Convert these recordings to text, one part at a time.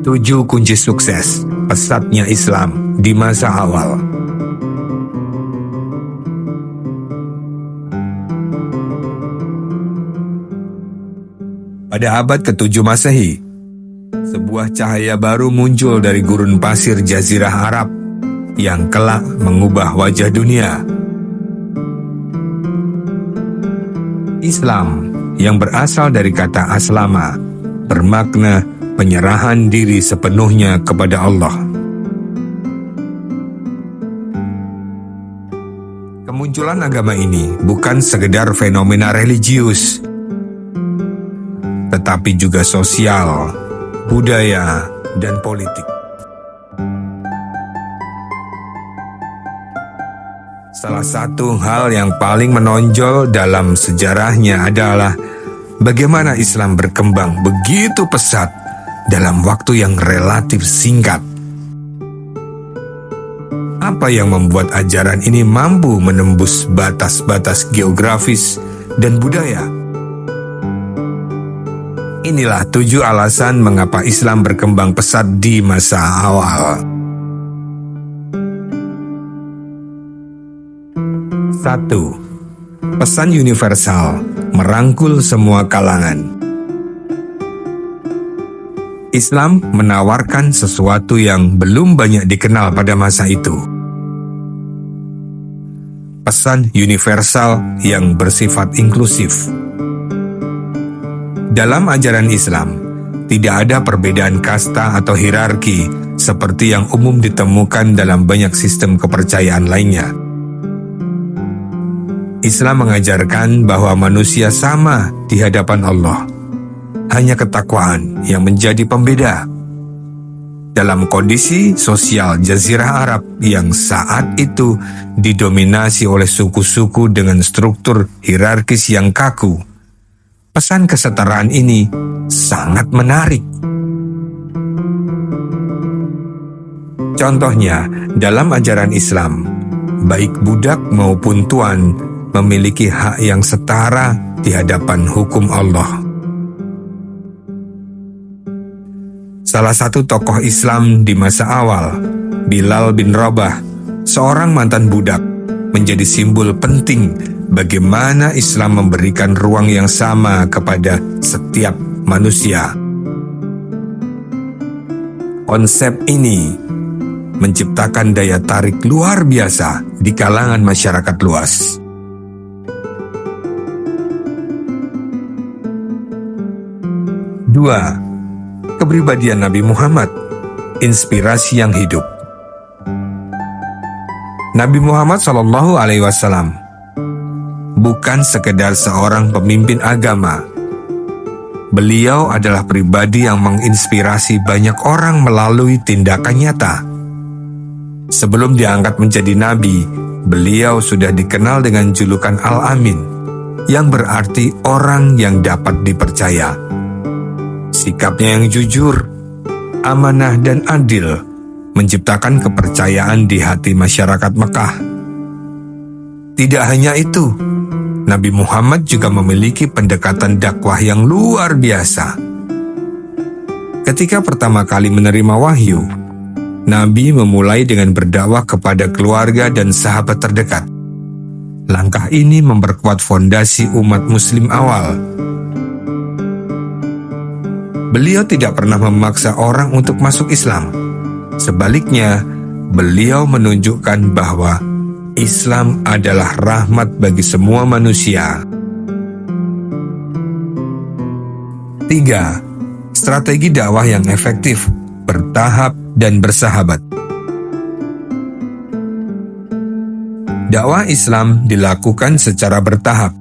7 kunci sukses pesatnya Islam di masa awal. Pada abad ke-7 Masehi, sebuah cahaya baru muncul dari gurun pasir Jazirah Arab yang kelak mengubah wajah dunia. Islam yang berasal dari kata aslama bermakna penyerahan diri sepenuhnya kepada Allah. Kemunculan agama ini bukan sekedar fenomena religius, tetapi juga sosial, budaya, dan politik. Salah satu hal yang paling menonjol dalam sejarahnya adalah bagaimana Islam berkembang begitu pesat dalam waktu yang relatif singkat. Apa yang membuat ajaran ini mampu menembus batas-batas geografis dan budaya? Inilah 7 alasan mengapa Islam berkembang pesat di masa awal. 1. Pesan universal merangkul semua kalangan. Islam menawarkan sesuatu yang belum banyak dikenal pada masa itu. Pesan universal yang bersifat inklusif. Dalam ajaran Islam, tidak ada perbedaan kasta atau hierarki seperti yang umum ditemukan dalam banyak sistem kepercayaan lainnya. Islam mengajarkan bahwa manusia sama di hadapan Allah. Hanya ketakwaan yang menjadi pembeda. Dalam kondisi sosial Jazirah Arab yang saat itu didominasi oleh suku-suku dengan struktur hierarkis yang kaku, pesan kesetaraan ini sangat menarik. Contohnya, dalam ajaran Islam, baik budak maupun tuan memiliki hak yang setara di hadapan hukum Allah. Salah satu tokoh Islam di masa awal, Bilal bin Rabah, seorang mantan budak, menjadi simbol penting bagaimana Islam memberikan ruang yang sama kepada setiap manusia. Konsep ini menciptakan daya tarik luar biasa di kalangan masyarakat luas. 2. Kepribadian Nabi Muhammad, inspirasi yang hidup. Nabi Muhammad SAW bukan sekedar seorang pemimpin agama. Beliau adalah pribadi yang menginspirasi banyak orang melalui tindakan nyata. Sebelum diangkat menjadi nabi, beliau sudah dikenal dengan julukan Al-Amin, yang berarti orang yang dapat dipercaya. Sikapnya yang jujur, amanah dan adil menciptakan kepercayaan di hati masyarakat Mekah. Tidak hanya itu, Nabi Muhammad juga memiliki pendekatan dakwah yang luar biasa. Ketika pertama kali menerima wahyu, Nabi memulai dengan berdakwah kepada keluarga dan sahabat terdekat. Langkah ini memperkuat fondasi umat Muslim awal. Beliau tidak pernah memaksa orang untuk masuk Islam. Sebaliknya, beliau menunjukkan bahwa Islam adalah rahmat bagi semua manusia. 3. Strategi dakwah yang efektif, bertahap, dan bersahabat. Dakwah Islam dilakukan secara bertahap.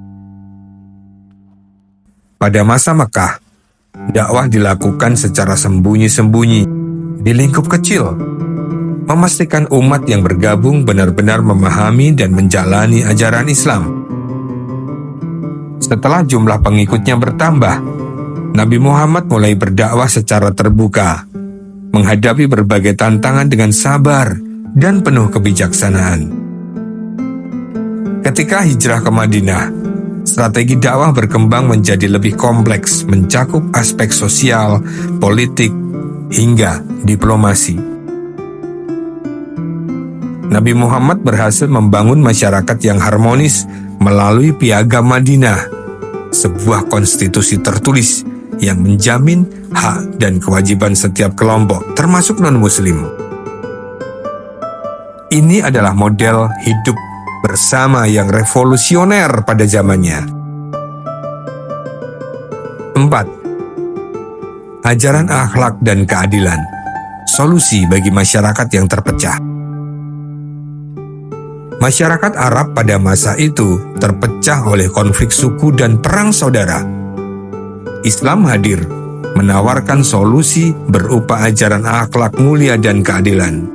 Pada masa Mekah, dakwah dilakukan secara sembunyi-sembunyi, di lingkup kecil, memastikan umat yang bergabung benar-benar memahami dan menjalani ajaran Islam. Setelah jumlah pengikutnya bertambah, Nabi Muhammad mulai berdakwah secara terbuka, menghadapi berbagai tantangan dengan sabar dan penuh kebijaksanaan. Ketika hijrah ke Madinah, strategi dakwah berkembang menjadi lebih kompleks, mencakup aspek sosial, politik, hingga diplomasi. Nabi Muhammad berhasil membangun masyarakat yang harmonis melalui Piagam Madinah, sebuah konstitusi tertulis yang menjamin hak dan kewajiban setiap kelompok, termasuk non-muslim. Ini adalah model hidup bersama yang revolusioner pada zamannya. 4. Ajaran akhlak dan keadilan, solusi bagi masyarakat yang terpecah. Masyarakat Arab pada masa itu terpecah oleh konflik suku dan perang saudara. Islam hadir, menawarkan solusi berupa ajaran akhlak mulia dan keadilan.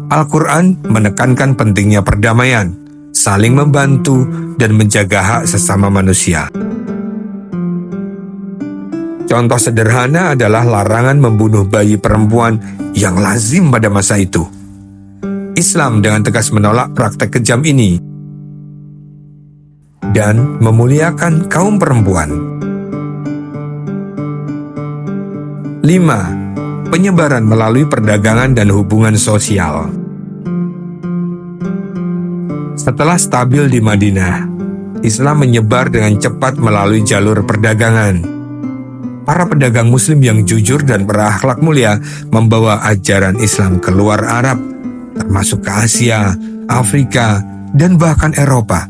Al-Quran menekankan pentingnya perdamaian, saling membantu, dan menjaga hak sesama manusia. Contoh sederhana adalah larangan membunuh bayi perempuan yang lazim pada masa itu. Islam dengan tegas menolak praktek kejam ini dan memuliakan kaum perempuan. 5. Penyebaran melalui perdagangan dan hubungan sosial. Setelah stabil di Madinah, Islam menyebar dengan cepat melalui jalur perdagangan. Para pedagang Muslim yang jujur dan berakhlak mulia membawa ajaran Islam keluar Arab, termasuk ke Asia, Afrika, dan bahkan Eropa.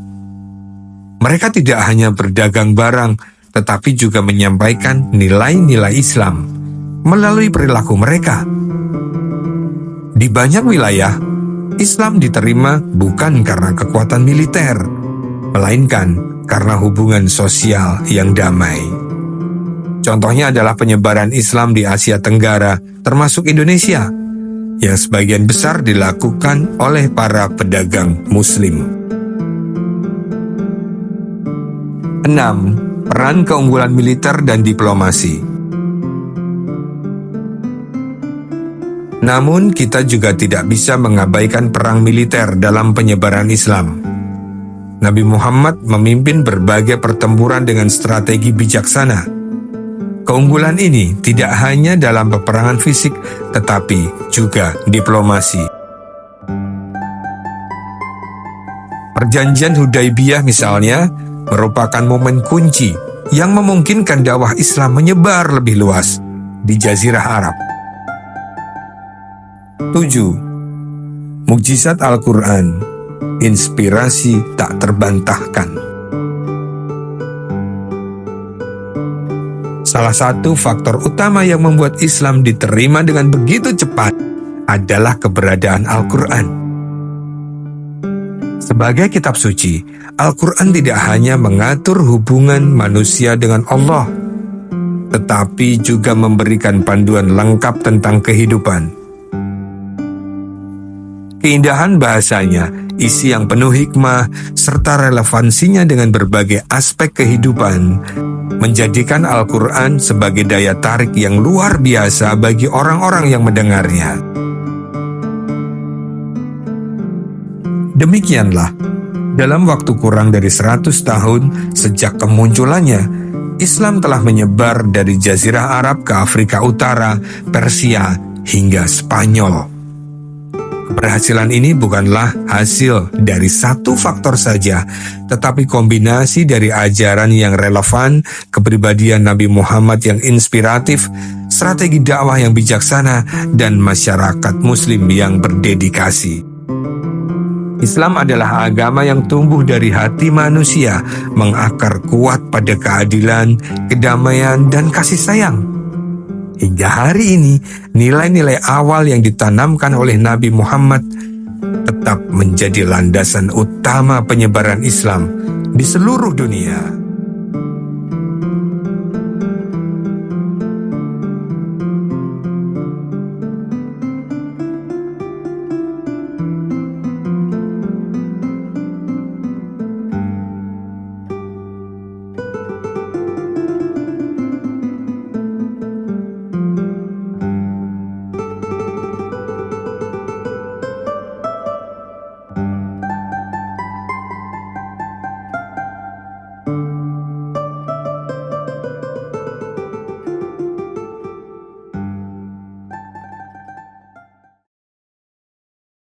Mereka tidak hanya berdagang barang, tetapi juga menyampaikan nilai-nilai Islam melalui perilaku mereka. Di banyak wilayah, Islam diterima bukan karena kekuatan militer, melainkan karena hubungan sosial yang damai. Contohnya adalah penyebaran Islam di Asia Tenggara, termasuk Indonesia, yang sebagian besar dilakukan oleh para pedagang Muslim. 6. Peran keunggulan militer dan diplomasi. Namun, kita juga tidak bisa mengabaikan perang militer dalam penyebaran Islam. Nabi Muhammad memimpin berbagai pertempuran dengan strategi bijaksana. Keunggulan ini tidak hanya dalam peperangan fisik, tetapi juga diplomasi. Perjanjian Hudaibiyah misalnya merupakan momen kunci yang memungkinkan dakwah Islam menyebar lebih luas di Jazirah Arab. 7. Mukjizat Al-Quran, inspirasi tak terbantahkan. Salah satu faktor utama yang membuat Islam diterima dengan begitu cepat adalah keberadaan Al-Quran. Sebagai kitab suci, Al-Quran tidak hanya mengatur hubungan manusia dengan Allah, tetapi juga memberikan panduan lengkap tentang kehidupan. Keindahan bahasanya, isi yang penuh hikmah, serta relevansinya dengan berbagai aspek kehidupan menjadikan Al-Quran sebagai daya tarik yang luar biasa bagi orang-orang yang mendengarnya. Demikianlah, dalam waktu kurang dari 100 tahun sejak kemunculannya, Islam telah menyebar dari Jazirah Arab ke Afrika Utara, Persia, hingga Spanyol. Keberhasilan ini bukanlah hasil dari satu faktor saja, tetapi kombinasi dari ajaran yang relevan, kepribadian Nabi Muhammad yang inspiratif, strategi dakwah yang bijaksana, dan masyarakat Muslim yang berdedikasi. Islam adalah agama yang tumbuh dari hati manusia, mengakar kuat pada keadilan, kedamaian, dan kasih sayang. Hingga hari ini, nilai-nilai awal yang ditanamkan oleh Nabi Muhammad tetap menjadi landasan utama penyebaran Islam di seluruh dunia.